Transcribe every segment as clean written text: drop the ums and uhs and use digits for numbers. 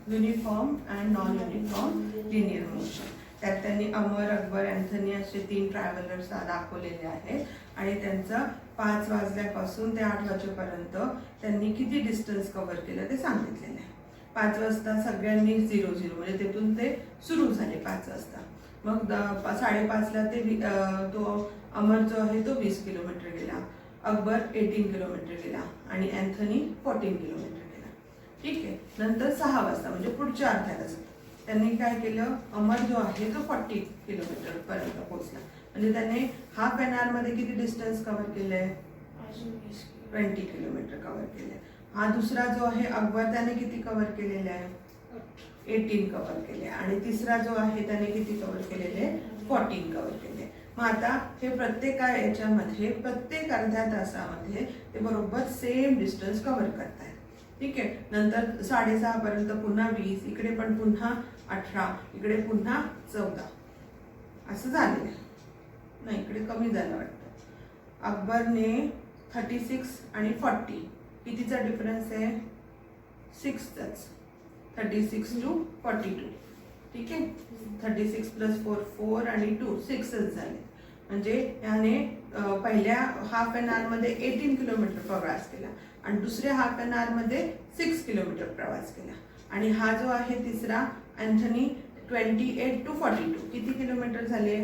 Uniform and non uniform linear motion. त्यात त्यांनी अमर, Akbar, Anthony असे 3 ट्रॅव्हलर्स दाखवलेले आहेत आणि त्यांचं 5 वाजल्यापासून ते 8 वाजेपर्यंत त्यांनी किती डिस्टन्स कव्हर केलं ते सांगितलेलं आहे. 5 वाजता सगळ्यांनी 0-0 म्हणजे तिथून ते सुरू झाले 5 वाजता. मग 5:30ला ते तो अमर जो आहे तो 20 किलोमीटर गेला, अकबर 18 किलोमीटर गेला आणि अँथनी 14 किलोमीटर गेला. ठीक आहे. नंतर 6 वाजता म्हणजे पुढच्या अर्ध्या तासात त्यांनी काय केलं, अमर जो आहे तो 40 किलोमीटर पर्यंत पोहोचला. म्हणजे त्याने हाफ एन आवर मध्ये किती डिस्टन्स कव्हर केलंय, 20 किलोमीटर कव्हर केलंय. हा दुसरा जो आहे अकबर त्याने किती कव्हर केलेला आहे, 18 कव्हर केले. आणि तिसरा जो आहे त्याने किती कव्हर केलेले, 14 कव्हर केले. मग आता हे प्रत्येक याच्यामध्ये प्रत्येक अर्ध्या तासामध्ये ते बरोबर सेम डिस्टन्स कव्हर करतायत. ठीक आहे. नंतर 6:30 पर्यंत पुन्हा 20, इकडे पण पुन्हा 18, इकडे पुन्हा 14 असं झालेलं. नाही, इकडे कमी झालं वाटतं. अकबरने 36 आणि 40 कितीचा डिफरन्स आहे, 6चाच. 36 to 42. ठीक आहे. 36 + 4 4 आणि 2 6च झाले. म्हणजे याने पहिल्या हाफ एन आवर मध्ये 18 किलोमीटर प्रवास केला आणि दुसऱ्या हाफ एन आवर मध्ये 6 किलोमीटर प्रवास केला. आणि हा जो आहे तिसरा अँथनी 28 to 42 किती किलोमीटर झाले,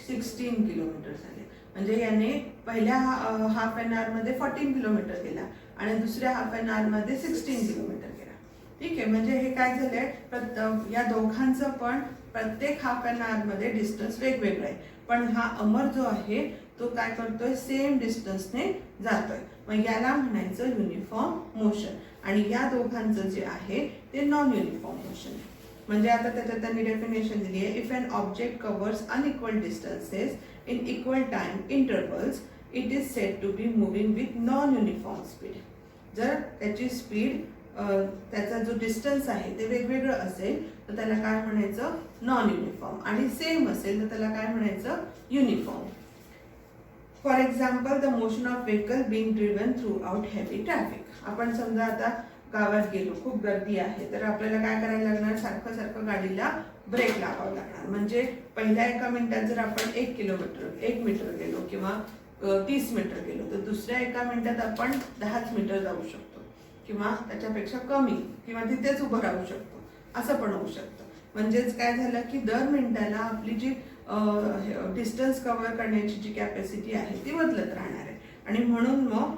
16 किलोमीटर झाले. म्हणजे याने पहिल्या हाफ एन आवर मध्ये 14 किलोमीटर केला आणि दुसऱ्या हाफ एन आवर मध्ये 16 किलोमीटर केला. ठीक आहे. म्हणजे हे काय झालंय, या दोघांचं पण प्रत्येक हाफ एन आवर मध्ये डिस्टन्स वेगवेगळं आहे. पण हा अमर जो आहे तो काय करतोय, सेम डिस्टन्सने जातोय. मग याला म्हणायचं युनिफॉर्म मोशन. आणि या दोघांचं जे आहे ते नॉन युनिफॉर्म मोशन आहे. म्हणजे आता त्याच्यात त्यांनी डेफिनेशन दिली आहे, if an object covers unequal distances in equal time intervals it is said to be moving with non uniform speed. जर त्याची स्पीड, त्याचा जो डिस्टन्स आहे ते वेगवेगळं असेल तर त्याला काय म्हणायचं, नॉन युनिफॉर्म. आणि सेम असेल तर त्याला काय म्हणायचं, uniform. For example the motion of vehicle being driven throughout heavy traffic. आपण समजा आता गावात गेलो, खूप गर्दी आहे, तर आपल्याला काय करायला लागणार, सारखं सारखं गाडीला ब्रेक लावावं लागणार. म्हणजे पहिल्या 1 मिनिटात जर आपण 1 मीटर गेलो किंवा 30 मीटर गेलो तर दुसऱ्या 1 मिनिटात आपण 10 मीटर जाऊ शकतो किंवा त्याच्यापेक्षा कमी किंवा तिथेच उभं राहू शकतो, असं पण होऊ शकतं. म्हणजेच काय झालं की दर मिनिटाला आपली जी डिस्टन्स कव्हर करण्याची जी कॅपॅसिटी आहे ती बदलत राहणार आहे. आणि म्हणून मग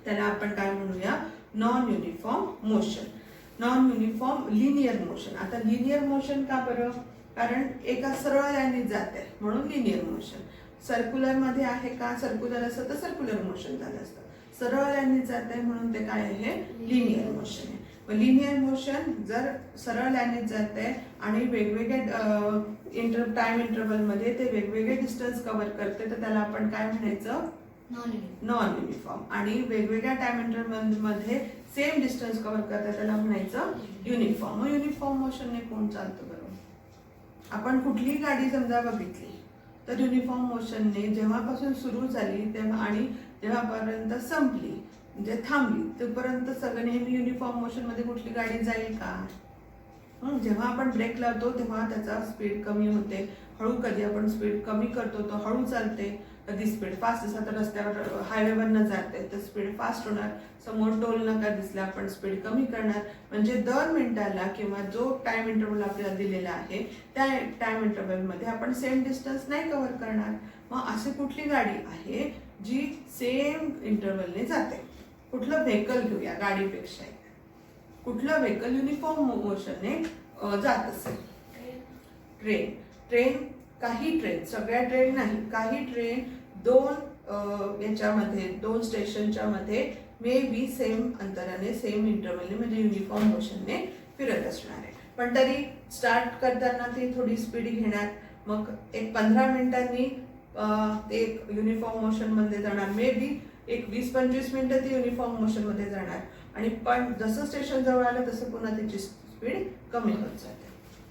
त्याला आपण काय म्हणूया, non uniform motion, non uniform linear motion. आता लिनियर मोशन का बरं, कारण एका सरळ लाईनीत जात आहे म्हणून लिनियर मोशन. सर्क्युलर मध्ये आहे का, सर्क्युलर असतं तर सर्क्युलर मोशन झालं असतं. सरळ लाईनीत जात आहे म्हणून ते काय आहे, लिनियर मोशन आहे. लिनियर मोशन जर सरळ लाईनीत जात आहे आणि वेगवेगळ्या टाइम इंटरवल मध्ये ते वेगवेगळे डिस्टन्स कव्हर करते तर त्याला आपण काय म्हणायचं, नॉन युनिफॉर्म. आणि वेगवेगळ्या टाइम इंटरवल मध्ये सेम डिस्टन्स कव्हर करतात त्याला म्हणायचं युनिफॉर्म. मग युनिफॉर्म मोशनने कोण चालतं बरोबर. आपण कुठलीही गाडी समजा बघितली तर युनिफॉर्म मोशनने जेव्हापासून सुरू झाली तेव्हा आणि जेव्हापर्यंत संपली म्हणजे थांबली तोपर्यंत सगळं नेहमी युनिफॉर्म मोशन मध्ये कुठली गाडी जाईल का. जेव्हा आपण ब्रेक लावतो तेव्हा त्याचा स्पीड कमी होते, हळू कधी आपण स्पीड कमी करतो तो हळू चालते, कधी स्पीड फास्ट असं तर रस्त्यावर हायवेवरनं जाते तर स्पीड फास्ट होणार, समोर टोल नाका दिसला आपण स्पीड कमी करणार. म्हणजे दर मिनिटाला किंवा जो टाइम इंटरवल आपल्याला दिलेला आहे त्या टाइम इंटरवल मध्ये आपण सेम डिस्टन्स नाही कव्हर करणार. मग अशी कुठली गाडी आहे जी सेम इंटरवलने जाते, कुठलं व्हेकल घेऊया गाडीपेक्षा, कुठलं व्हेकल युनिफॉर्म मोशनने जात असेल, ट्रेन. ट्रेन, काही ट्रेन, सगळ्या ट्रेन नाही, काही ट्रेन 2 याच्यामध्ये 2 स्टेशनच्या मध्ये मे बी सेम अंतराने सेम इंटरवलने म्हणजे युनिफॉर्म मोशनने फिरत असणार आहे. पण तरी स्टार्ट करताना ती थोडी स्पीड घेणार, मग एक 15 मिनिटांनी ते युनिफॉर्म मोशन मध्ये जाणार, मे बी एक 20-25 मिनिटं ती युनिफॉर्म मोशन मध्ये जाणार. आणि पण जसं स्टेशन जवळ आलं तसं पुन्हा त्याची स्पीड कमी होत जाते.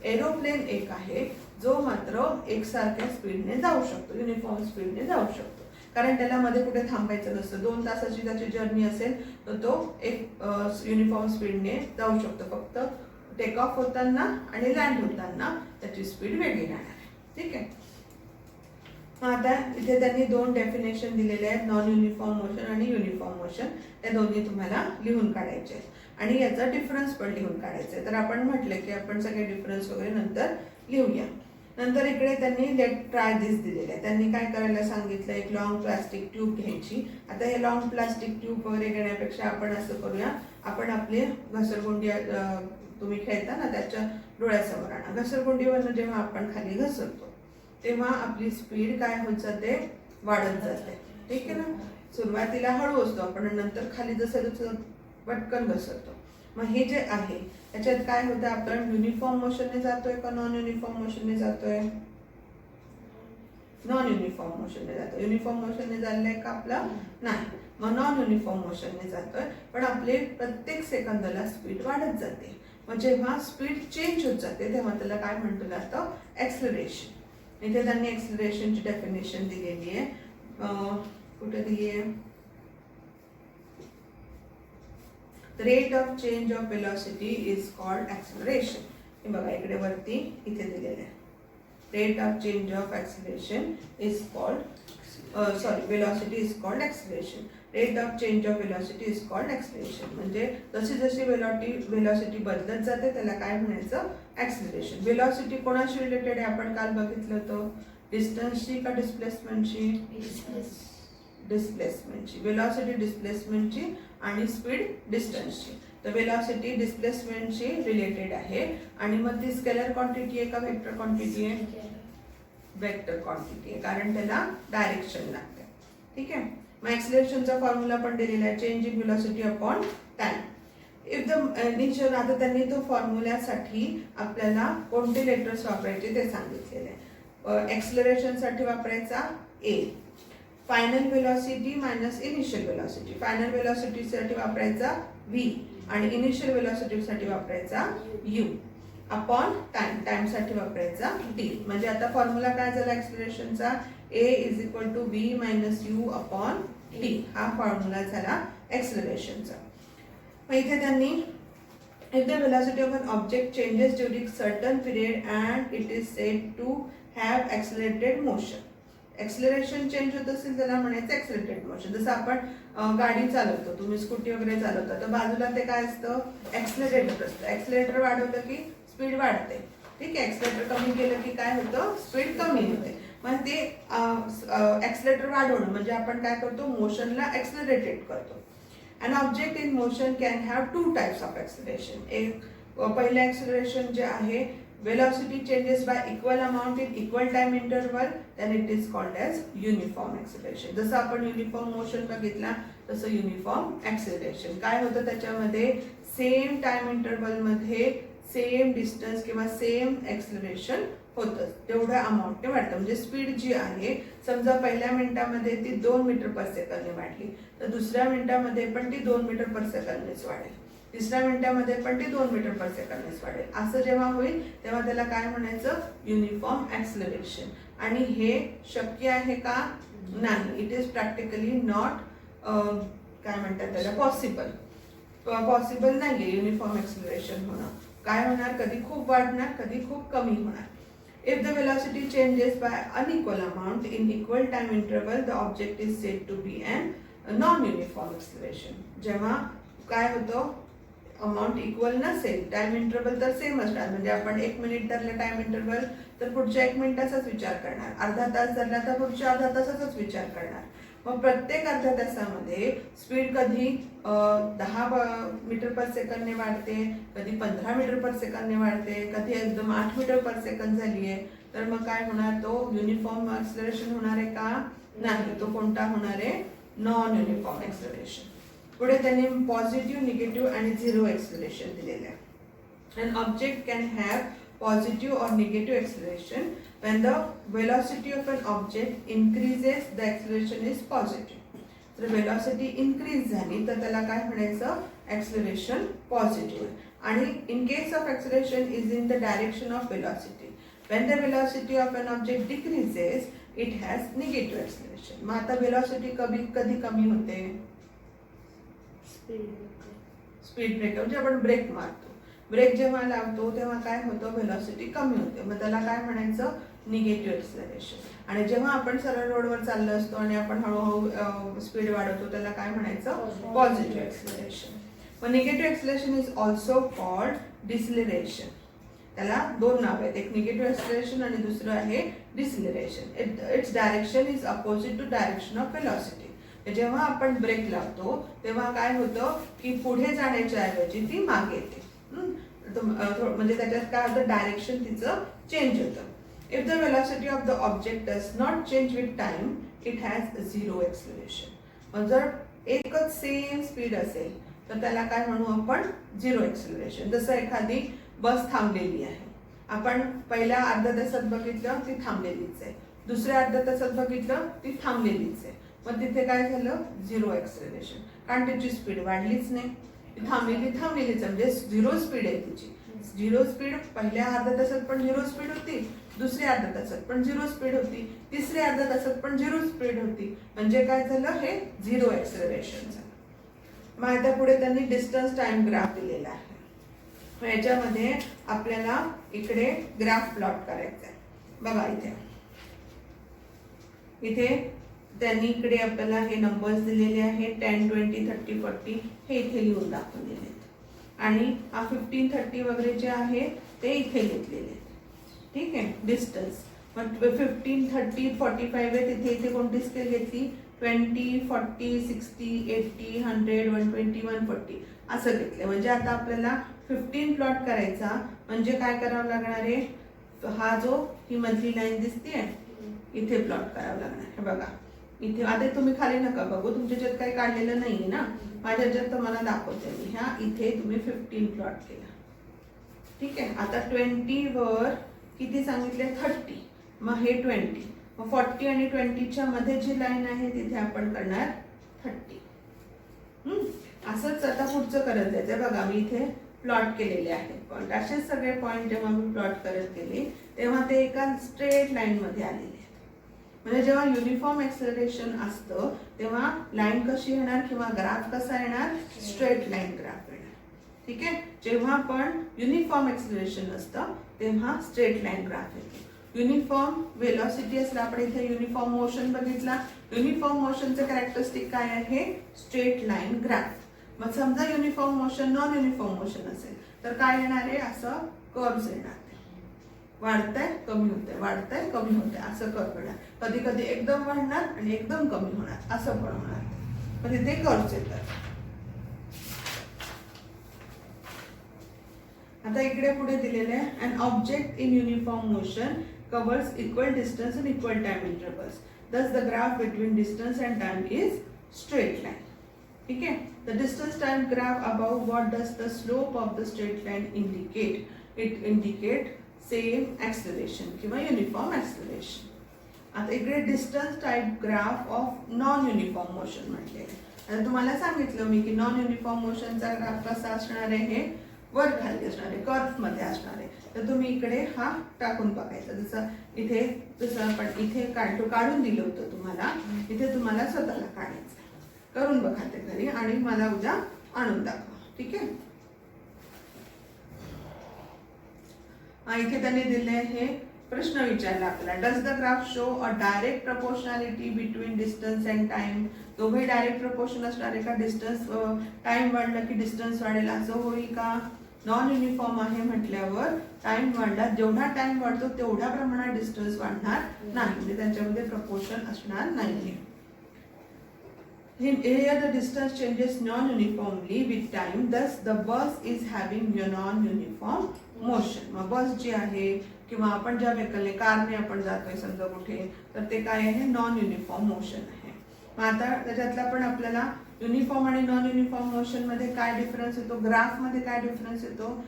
एरोप्लेन एक आहे जो मात्र एकसारख्या स्पीडने जाऊ शकतो, युनिफॉर्म स्पीडने जाऊ शकतो. कारण त्याला मध्ये कुठे थांबायचं नसतं. 2 तासाची त्याची जर्नी असेल तर तो एक युनिफॉर्म स्पीडने जाऊ शकतो. फक्त टेक ऑफ होताना आणि लँड होताना त्याची स्पीड वेगळी राहणार आहे. ठीक आहे. मग आता इथे त्यांनी 2 डेफिनेशन दिलेले आहेत, नॉन युनिफॉर्म मोशन आणि युनिफॉर्म मोशन. त्या दोन्ही तुम्हाला लिहून काढायचे आहेत आणि याचा डिफरन्स पण लिहून काढायचा आहे. तर आपण म्हटलं की आपण सगळे डिफरन्स वगैरे नंतर लिहूया. नंतर इकडे त्यांनी लेट ट्राय दिस दिलेलं आहे. त्यांनी काय करायला सांगितलं, एक लॉंग प्लास्टिक ट्यूब घ्यायची. आता हे लॉंग प्लास्टिक ट्यूब वगैरे घेण्यापेक्षा आपण असं करूया, आपण आपली घसरगुंडी तुम्ही खेळता ना त्याच्या डोळ्यासमोर आणा. घसरगुंडीवरनं जेव्हा आपण खाली घसरतो तेव्हा आपली स्पीड काय होत जाते, वाढत जाते. ठीक आहे ना. सुरुवातीला हळू असतो आपण, नंतर खाली जसं जसं पटकन घसरतो. मग हे जे आहे त्याच्यात काय होतं, आपण युनिफॉर्म मोशनने जातोय का नॉन युनिफॉर्म मोशनने जातोय? नॉन युनिफॉर्म मोशनने जातोय. युनिफॉर्म मोशनने चाललंय का आपला? नाही. मग नॉन युनिफॉर्म मोशनने जातोय, पण आपले प्रत्येक सेकंदाला स्पीड वाढत जाते. मग जेव्हा स्पीड चेंज होत जाते तेव्हा त्याला काय म्हटलं जातं, एक्सेलरेशन. इथे त्यांनी एक्सेलरेशनची डेफिनेशन दिलेली आहे. कुठे दिली आहे? Rate of change of velocity is called acceleration. हे बघा इकडे वरती इथे दिलेलं आहे. Rate of change of acceleration is called velocity is called acceleration. Rate of change of velocity is called acceleration. म्हणजे जशी जशी वेलॉसिटी बदलत जाते त्याला काय म्हणायचं, एक्सेलरेशन. वेलॉसिटी कोणाशी रिलेटेड आहे आपण काल बघितलं होतं, डिस्टन्सची का डिस्प्लेसमेंटची? डिस्प्लेसमेंटची. वेलॉसिटी डिस्प्लेसमेंटची आणि स्पीड डिस्टन्सची. तर वेलॉसिटी डिस्प्लेसमेंटची रिलेटेड आहे. आणि मग ती स्केलर क्वांटिटी आहे का वेक्टर क्वांटिटी आहे? वेक्टर क्वांटिटी आहे, कारण त्याला डायरेक्शन लागते. ठीक आहे. मग एक्सेलरेशनचा फॉर्म्युला पण दिलेला आहे, change in velocity upon time. If the initial, आता त्यांनी तो फॉर्म्युल्यासाठी आपल्याला कोणते लेटर्स वापरायचे ते सांगितलेले आहे. एक्सेलरेशनसाठी वापरायचा a, final velocity minus initial velocity. Final वेलॉसिटीसाठी वापरायचा व्ही आणि इनिशियल वेलॉसिटीसाठी वापरायचा यू अपॉन टाइम. टाइमसाठी वापरायचा टी. म्हणजे आता फॉर्म्युला काय झाला एक्सेलरेशनचा, a is equal to v minus u upon t. हा फॉर्म्युला झाला एक्सेलरेशनचा. मग इथे त्यांनी if the velocity of an object changes during certain period and it is said to have accelerated motion. Acceleration change होत असेल त्याला म्हणायचं एक्सेलरेटेड मोशन. जसं आपण गाडी चालवतो, तुम्ही स्कूटी वगैरे चालवता तर बाजूला ते काय असतं, एक्सेलरेटर असतं. एक्सेलरेटर वाढवलं की स्पीड वाढते. ठीक आहे. एक्सेलरेटर कमी केलं की काय होतं, स्पीड कमी होते. मग ते एक्सेलरेटर वाढवणं म्हणजे आपण काय करतो, मोशनला एक्सेलरेटेड करतो. An object in motion can have 2 types of acceleration. एक पहिलं एक्सेलरेशन जे आहे, velocity changes by equal amount in equal time interval, then it is called as uniform acceleration. जसं आपण युनिफॉर्म मोशन बघितला तसं युनिफॉर्म एक्सेलरेशन. काय होतं त्याच्यामध्ये, सेम टाइम इंटरवल मध्ये सेम डिस्टन्स किंवा सेम एक्सेलरेशन होतं, तेवढ्या अमाऊंटने वाढतं. म्हणजे स्पीड जी आहे, समजा पहिल्या मिनिटामध्ये ती 2 मीटर पर सेकंदने वाढली तर दुसऱ्या मिनिटामध्ये पण ती 2 मीटर पर सेकंदनेच वाढेल, तिसऱ्या मिनिटामध्ये पण ती 2 मीटर पर सेकंदनेच वाढेल. असं जेव्हा होईल तेव्हा त्याला काय म्हणायचं, युनिफॉर्म एक्सेलरेशन. आणि हे शक्य आहे का? नाही. इट इज प्रॅक्टिकली नॉट काय म्हणतात त्याला, पॉसिबल नाहीये युनिफॉर्म एक्सेलरेशन होणं. काय होणार, कधी खूप वाढणार कधी खूप कमी होणार. If the velocity changes by unequal amount in equal time interval, the object is said to be an non-uniform acceleration. जेव्हा काय होतं, अमाऊंट इक्वल नसेल, टाइम इंटरवल तर सेम असणार. म्हणजे आपण 1 मिनिट धरलं टाइम इंटरवल तर पुढच्या 1 मिनिटाचाच विचार करणार, अर्धा तास धरला तर पुढच्या अर्धा तासाचाच विचार करणार. मग प्रत्येक अर्ध्या तासामध्ये स्पीड कधी 10 मीटर पर सेकंदने वाढते, कधी 15 मीटर पर सेकंदने वाढते, कधी एकदम 8 मीटर पर सेकंद झाली आहे. तर मग काय होणार, तो युनिफॉर्म एक्सेलरेशन होणार आहे का? नाही. तो कोणता होणार आहे, नॉन युनिफॉर्म एक्सेलरेशन. पुढे त्यांनी पॉझिटिव्ह, निगेटिव्ह आणि झिरो एक्सेलरेशन दिलेलं आहे. An object can have positive or negative acceleration. When the velocity of an object increases, the acceleration is positive. जर velocity increase झाली तर त्याला काय म्हणायचं, acceleration positive. आणि in case of acceleration is in the direction of velocity. When the velocity of an object decreases, it has negative acceleration. मग आता velocity कधी कमी होते? स्पीड ब्रेक म्हणजे आपण ब्रेक मारतो, ब्रेक जेव्हा लावतो तेव्हा काय होतं? व्हेलॉसिटी कमी होते. मग त्याला काय म्हणायचं? Negative acceleration. आणि जेव्हा आपण सरळ रोडवर चाललो असतो आणि आपण हळूहळू स्पीड वाढवतो त्याला काय म्हणायचं? Positive acceleration. मग negative acceleration is also called deceleration. त्याला दोन नाव आहेत, एक निगेटिव्ह ऍक्सिलरेशन आणि दुसरं आहे deceleration. Its direction is opposite to direction of velocity. जेव्हा आपण ब्रेक लावतो तेव्हा काय होतं की पुढे जाण्याच्या ऐवजी ती मागे येते. म्हणजे त्याच्यात काय होतं? डायरेक्शन तिचं चेंज होतं. If the velocity of the object does not change with time it has zero acceleration. मग जर एकच सेम स्पीड असेल तर त्याला काय म्हणू आपण? Zero acceleration. जसं एखादी बस थांबलेली आहे, आपण पहिल्या अर्ध्या तासात बघितलं ती थांबलेलीच आहे, दुसऱ्या अर्ध्या तासात बघितलं ती थांबलेलीच आहे. मग तिथे काय झालं? Zero acceleration. कारण तिची स्पीड वाढलीच नाही, थांबलेलीच आहे, म्हणजे झिरो स्पीड आहे तिची. झिरो स्पीड पहिल्या अर्ध्या तासात पण झिरो स्पीड होती, दुसऱ्या अर्ध्या तासात पण झिरो स्पीड होती, तिसऱ्या अर्ध्या तासात पण झिरो स्पीड होती. म्हणजे काय झालं? हे झिरो ऍक्सिलरेशन झालं. मग आता पुढे त्यांनी डिस्टन्स टाइम ग्राफ दिलेला आहे. याच्यामध्ये आपल्याला इकडे ग्राफ प्लॉट करायचा आहे. बघा इथे त्यांनी इकडे आपल्याला हे नंबर्स दिलेले आहेत, 10, 20, 30, 40 हे इथे लिहून दाखवलेले आहेत. आणि हा 15, 30 वगैरे जे आहे ते इथे घेतलेले आहेत. ठीक आहे. डिस्टन्स मग 15, 30, 45 आहे, तिथे इथे कोणती स्केल घेतली? 20, 40, 60, 80, 100, 120, 140 असं घेतलं. म्हणजे आता आपल्याला 15 प्लॉट करायचा म्हणजे काय करावं लागणार आहे? हा जो ही मधली लाईन दिसते इथे प्लॉट करावं लागणार. हे बघा इथे. आता तुम्ही खाली नका बघू, तुमच्या ज्यात काही काढलेलं नाहीये ना, माझ्या ज्यात तुम्हाला दाखवते मी. ह्या इथे तुम्ही 15 प्लॉट केला. ठीक आहे. आता 20 वर किती सांगितले? 30. मग हे 20. मग 40 आणि 20च्या मध्ये जी लाईन आहे तिथे आपण करणार 30. असंच आता पुढचं करत जायचं. बघा मी इथे प्लॉट केलेले आहेत पॉईंट. असेच सगळे पॉईंट जेव्हा मी प्लॉट करत गेले तेव्हा ते एका स्ट्रेट लाईन मध्ये आलेले आहेत. म्हणजे जेव्हा युनिफॉर्म ऍक्सिलरेशन असतं तेव्हा लाईन कशी येणार किंवा ग्राफ कसा येणार? स्ट्रेट लाईन ग्राफ येणार. ठीक आहे. जेव्हा पण युनिफॉर्म ऍक्सिलरेशन असतं तेव्हा स्ट्रेट लाईन ग्राफ येतो. युनिफॉर्म व्हेलॉसिटी असला, आपण इथे युनिफॉर्म मोशन बघितला. युनिफॉर्म मोशनचं कॅरेक्टरिस्टिक काय आहे? Straight line graph. मग समजा uniform motion non uniform motion असेल तर काय येणार आहे? असं कर्व्स येणार. वाढतंय कमी होतंय, वाढतंय कमी होतंय असं कर्व येणार. कधी कधी एकदम वाढणार आणि एकदम कमी होणार असं पण होणार. पण इथे कर्व्स येतात. आता इकडे पुढे दिलेलं आहे, an object in uniform motion covers equal distance and equal time intervals. Thus the graph between distance and time is straight line. ठीक है. The distance time graph above, what does the slope of the straight line indicate? It indicate same acceleration किंवा uniform acceleration. आता इकडे distance time graph of non uniform motion म्हटले. आता तुम्हाला सांगितलं मी की नॉन युनिफॉर्म मोशनचा ग्राफ कसा असणार आहे? वर खाली असणार आहे, कर्व मध्ये असणार आहे. तर तुम्ही इकडे हा टाकून बघायचा. जसं आपण इथे काढून दिलं होतं तुम्हाला, इथे तुम्हाला स्वतःला काढायचं. करून बघा ते घरी आणि मला उद्या आणून दाखवा. ठीक आहे. इथे त्यांनी दिले हे प्रश्न विचारला आपल्याला. Does the graph show a direct proportionality between distance and time? दोघे डायरेक्ट प्रपोर्शन असणार आहे का? डिस्टन्स टाइम वाढला की डिस्टन्स वाढेल असं होईल का? नॉन युनिफॉर्म आहे म्हटल्यावर टाइम वाढला, जेवढा टाइम वाढतो तेवढ्या प्रमाणात डिस्टन्स वाढणार नाही, म्हणजे त्यांच्यामध्ये प्रपोर्शन असणार नाही. Here the distance changes non-uniformly with time, thus the bus is having non-uniform motion. मग बस जी आहे किंवा आपण ज्या व्हेकलने कारने आपण जातोय समजा कुठे, तर ते काय आहे? नॉन युनिफॉर्म मोशन आहे. मग आता त्याच्यातला पण आपल्याला युनिफॉर्म आणि नॉन युनिफॉर्म मोशन मध्ये काय डिफरन्स येतो? ग्राफ मध्ये काय डिफरन्स येतो?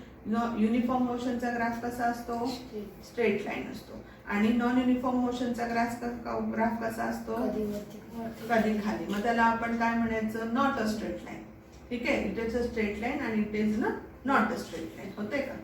युनिफॉर्म मोशनचा ग्राफ कसा असतो? स्ट्रेट लाईन असतो. आणि नॉन युनिफॉर्म मोशनचा ग्राफ कसा असतो? कधी खाली. मग त्याला आपण काय म्हणायचं? Not a straight line. ठीक आहे. It is a straight line आणि it is not a straight line. होते का?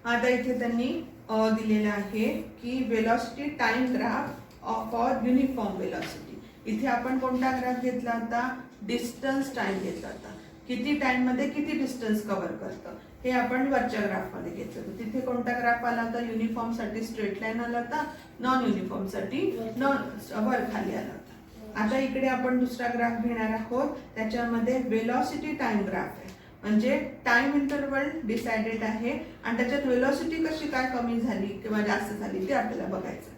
आता इथे त्यांनी दिलेलं आहे की velocity time graph for uniform velocity. इथे आपण कोणता ग्राफ घेतला होता? डिस्टन्स टाइम घेतला होता. किती टाइम मध्ये किती डिस्टन्स कव्हर करतं हे आपण वरच्या ग्राफ मध्ये घेतलं होतं. तिथे कोणता ग्राफ आला होता? युनिफॉर्म साठी स्ट्रेट लाईन आला होता, नॉन युनिफॉर्म साठी वर खाली आला होता. आता इकडे आपण दुसरा ग्राफ घेणार आहोत, त्याच्यामध्ये वेलॉसिटी टाइम ग्राफ आहे. म्हणजे टाइम इंटरवल डिसाइडेड आहे आणि त्याच्यात वेलॉसिटी कशी काय कमी झाली किंवा जास्त झाली ते आपल्याला बघायचं.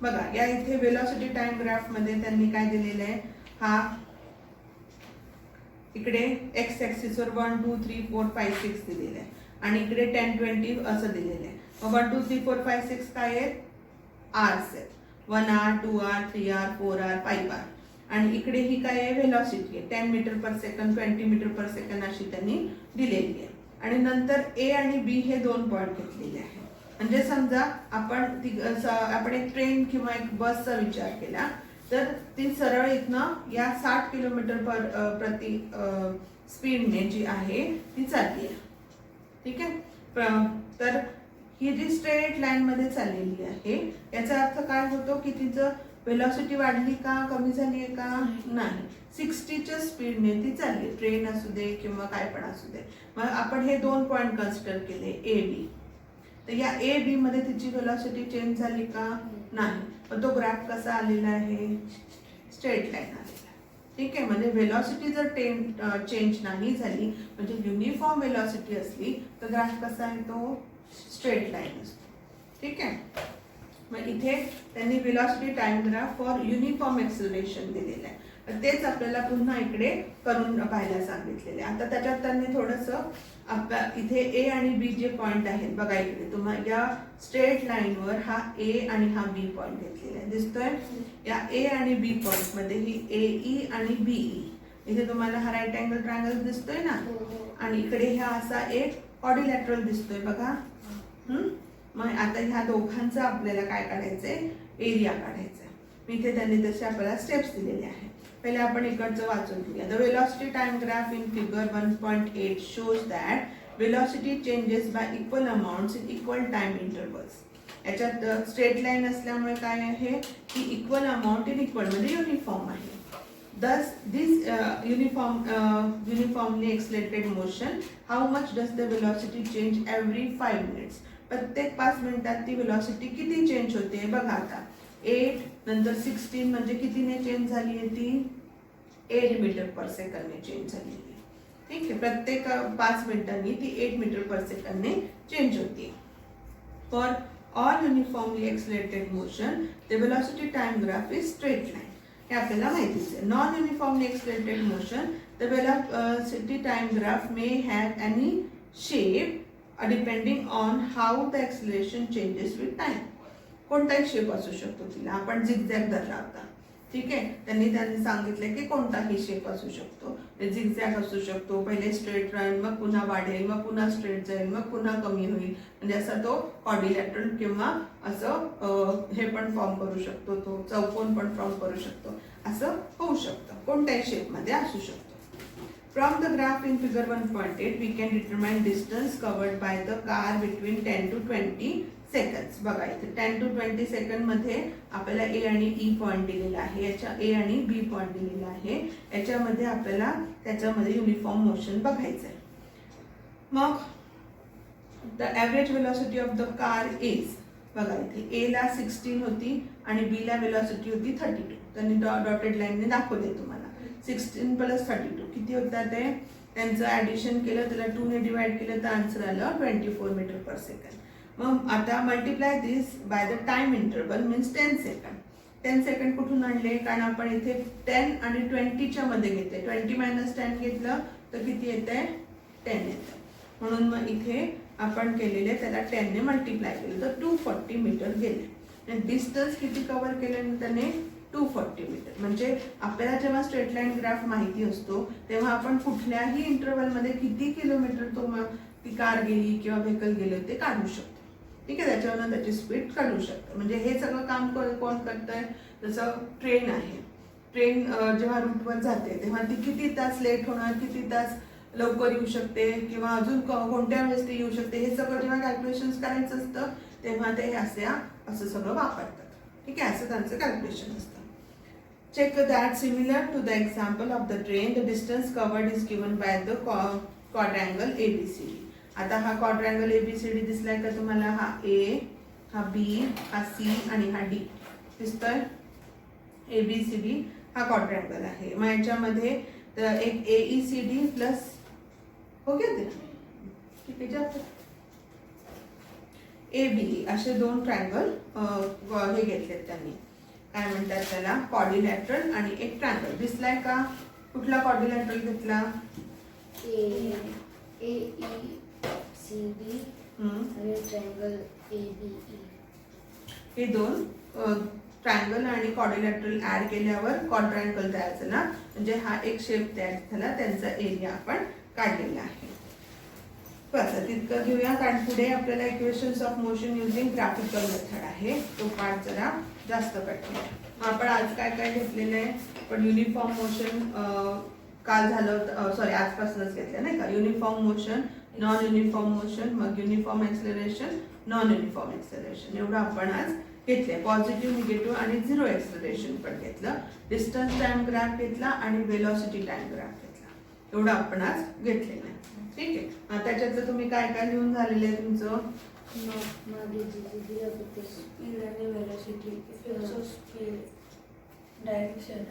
बघा या इथे वेलॉसिटी टाइम ग्राफ मध्ये त्यांनी काय दिलेलं आहे? हा इकडे एक्स ऍक्सिस वर 1 2 3 4 5 6 दिलेलं आहे आणि इकडे 10 20 असं दिलेलं आहे. मग 1 2 3 4 5 6 काय आहेत? आर्स आहेत. 1 R 2 R 3 R 4 R 5 R. आणि इकडे ही काय आहे? वेलॉसिटी आहे. 10 metre per second 20 metre per second अशी त्यांनी दिलेली आहे. आणि नंतर ए आणि बी हे 2 पॉइंट घेतलेले आहेत. म्हणजे समजा आपण एक ट्रेन किंवा एक बसचा विचार केला तर ती सरळ इथनं या 60 किलोमीटर प्रति स्पीडने जी आहे ती चालली आहे. ठीक आहे. तर ही जी स्ट्रेट लाईन मध्ये चाललेली आहे याचा अर्थ काय होतो की तिचं वेलॉसिटी वाढली का कमी झाली आहे का? नाही. 60च्या स्पीडने ती चालली, ट्रेन असू दे किंवा काय पण असू दे. मग आपण हे 2 पॉइंट कन्सिडर केले ए बी. तर या ए बी मध्ये तिची वेलॉसिटी चेंज झाली का? नाही. पण तो ग्राफ कसा आलेला आहे? स्ट्रेट लाईन आलेला आहे. ठीक आहे. म्हणजे वेलॉसिटी जर चेंज नाही झाली म्हणजे युनिफॉर्म वेलॉसिटी असली तर ग्राफ कसा आहे? तो स्ट्रेट लाईन असतो. ठीक आहे. मग इथे त्यांनी velocity time graph for uniform acceleration दिलेलं आहे. तेच आपल्याला पुन्हा इकडे करून पाहायला सांगितलेले. आता त्याच्यात त्यांनी थोडंसं इथे ए आणि बी जे पॉइंट आहेत बघा इकडे तुम्हाला या स्ट्रेट लाईनवर हा ए आणि हा बी पॉइंट घेतलेला आहे दिसतोय. या ए आणि बी पॉइंट मध्ये ही एई आणि बीई. इथे तुम्हाला हा राईट अँगल ट्रायंगल दिसतोय ना आणि इकडे हा असा एक क्वाड्रिलॅटरल दिसतोय बघा. मग आता ह्या दोघांचा आपल्याला काय काढायचंय? एरिया काढायचा. इथे त्यांनी तसे आपल्याला स्टेप्स दिलेले आहेत. पहिले आपण इकडचं वाचून घेऊया. The velocity time graph in figure 1.8 shows that velocity changes by equal amounts in equal time intervals. याच्यात स्ट्रेट लाईन असल्यामुळे काय आहे की इक्वल अमाऊंट इन इक्वल म्हणजे युनिफॉर्म आहे. Thus, this uniformly accelerated motion, how much does the velocity change every 5 minutes? प्रत्येक 5 मिनिटात ती वेलॉसिटी किती चेंज होते बघा. आता 8 नंतर 16 म्हणजे कितीने चेंज झाली आहे ती? 8 मीटर पर सेकंडने चेंज झाली आहे. ठीक आहे. प्रत्येक 5 मिनिटांनी ती 8 मीटर पर सेकंडने चेंज होती. For all uniformly accelerated motion the velocity time graph is straight line. हे आपल्याला माहितीच आहे. Non uniformly accelerated motion the velocity time graph may have any shape depending on how the acceleration changes with time. कोणताही shape असू शकतो तिला. आपण zigzag धरला होता. ठीक आहे. त्यांनी सांगितलं की कोणताही शेप असू शकतो. झिगझॅग असू शकतो. पहिले स्ट्रेट राहील मग पुन्हा वाढेल मग पुन्हा स्ट्रेट जाईल मग पुन्हा कमी होईल. म्हणजे असा तो क्वाड्रिलॅटरल किंवा असं हे पण फॉर्म करू शकतो. तो चौकोन पण फॉर्म करू शकतो. असं होऊ शकतं. कोणत्याही शेपमध्ये असू शकतो. From the graph in figure 1.8 we can determine distance covered by the car between 10 to 20 seconds. बघा इथे 10 to 20 सेकंड मध्ये आपल्याला ए आणि ई पॉइंट दिलेला आहे. याच्या ए आणि बी पॉइंट दिलेला आहे. याच्यामध्ये आपल्याला त्याच्यामध्ये युनिफॉर्म मोशन बघायचं आहे. मग the average velocity of the car is बघा इथे ए ला 16 होती आणि बी ला वेलॉसिटी होती 32. त्यांनी डॉटेड लाईनने दाखवले तुम्हाला. 16 प्लस 32 किती होतात ते? त्यांचं ॲडिशन केलं त्याला 2 ने डिवाइड केलं तर आन्सर आलं 24 मीटर पर सेकंड. मग आता multiply this by the time interval means 10 second. 10 second कुठून आणले? कारण आपण इथे 10 आणि 20च्या मध्ये घेते. 20 मायनस 10 घेतलं तर किती येते? 10 येतं. म्हणून मग इथे आपण केलेले त्याला 10 ने मल्टिप्लाय केलं तर 240 मीटर गेले. डिस्टन्स किती कव्हर केलं त्याने? 240 मीटर. म्हणजे आपल्याला जेव्हा स्ट्रेट लाईन ग्राफ माहिती असतो तेव्हा आपण कुठल्याही इंटरवलमध्ये किती किलोमीटर ती कार गेली किंवा व्हेकल गेले ते काढू शकतो. ठीक आहे. त्याच्यावरून त्याची स्पीड काढू शकतो. म्हणजे हे सगळं काम कोण करतंय? जसं ट्रेन आहे. ट्रेन जेव्हा रूटवर जाते तेव्हा ती किती तास लेट होणार, किती तास लवकर येऊ शकते किंवा अजून कोणत्या वेळेस ते येऊ शकते, हे सगळं जेव्हा कॅल्क्युलेशन करायचं असतं तेव्हा ते असं सगळं वापरतात. ठीक आहे, असं त्यांचं कॅल्क्युलेशन असतं. Check that similar to the example of the train, the distance covered is given by the quadrangle ABCD. आता हा quadrangle ABCD दिसलाय का तुम्हाला? हा A, हा B, हा C आणि हा D दिसतोय. ABCD हा quadrangle आहे. मग याच्यामध्ये एक AECD प्लस हो गया ते ठीक आहे जास्त ABE असे दोन ट्रायंगल हे घेतलेत त्यांनी. काय म्हणतात त्याला? क्वाड्रिलॅटरल आणि एक ट्रायंगल दिसलाय का? कुठला क्वाड्रिलॅटरल घेतला? AECD आणि ट्रायंगल ABE. हे दोन ट्रायंगल आणि क्वाड्रिलॅटरल ऍड केल्यावर क्वाड्रँगल तयार झाला. म्हणजे हा एक शेप तयार झाला, त्यांचा एरिया आपण काढलेला आहे. बस तितकं घेऊया, कारण पुढे आपल्याला equations of motion using graphical method आहे, तो पार्ट जरा जास्त कठीण आहे. आपण आज काय काय घेतलेलं आहे? पण युनिफॉर्म मोशन काल झालं होतं, सॉरी आजपासूनच घेतलं नाही का? Uniform motion, non uniform motion, मग uniform acceleration, non uniform acceleration, एवढं आपण आज घेतलंय. पॉझिटिव्ह, निगेटिव्ह आणि झिरो एक्सेलरेशन पण घेतलं. डिस्टन्स टाइम ग्राफ घेतला आणि वेलॉसिटी टाइम ग्राफ घेतला. एवढं आपण आज घेतलेलं आहे. ठीक आहे, त्याच्यातलं तुम्ही काय काय लिहून झालेलं आहे तुमचं? मागे स्पीड आणि velocity, effects of speed, direction